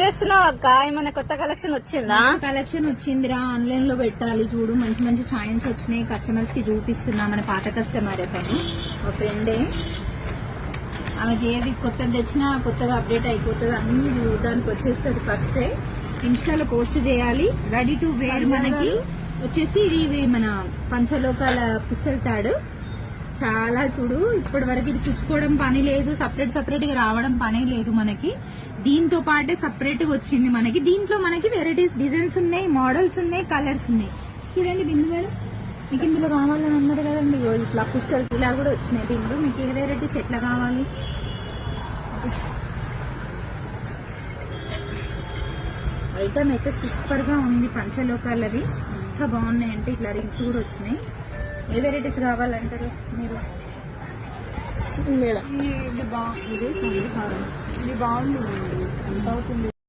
చేస్తున్నావు అక్క? ఏమైనా కొత్త కలెక్షన్ వచ్చిందా? కలెక్షన్ వచ్చిందిరా, ఆన్లైన్ లో పెట్టాలి చూడు. మంచి మంచి చైన్స్ వచ్చినాయి, కస్టమర్స్ కి చూపిస్తున్నా. మన పాత కస్టమర్ అతను, మా ఫ్రెండే. ఆమెకి ఏది కొత్తది తెచ్చినా కొత్తగా అప్డేట్ అయిపోతుంది, అన్ని దానికి వచ్చేస్తుంది. ఫస్ట్ ఇన్స్టాలో పోస్ట్ చేయాలి. రెడీ టు వేర్ మనకి వచ్చేసి ఇది మన పంచలోకాల పుస్తల తాడు. చాలా చూడు, ఇప్పటి వరకు ఇది పుచ్చుకోవడం పని లేదు, సపరేట్ గా రావడం పని లేదు మనకి. దీంతో పాటే సపరేట్ గా వచ్చింది మనకి. దీంట్లో మనకి వెరైటీస్, డిజైన్స్ ఉన్నాయి, మోడల్స్ ఉన్నాయి, కలర్స్ ఉన్నాయి. చూడండి బిందు మేడం, మీకు ఇందులో కావాలని అన్నారు కదండి. ఇట్లా పుస్తకాలు ఇలా కూడా వచ్చినాయి. దీంట్లో మీకు ఏ వెరైటీస్ ఎట్లా కావాలి? ఐటమ్ అయితే సూపర్ గా ఉంది. పంచలోకాలది ఎంత బాగున్నాయంటే ఇట్లా రింగ్స్ కూడా వచ్చినాయి. ఏ వెరైటీస్ కావాలంటారు మీరు? మేడం ఇది బాగుంది, ఎంత అవుతుంది?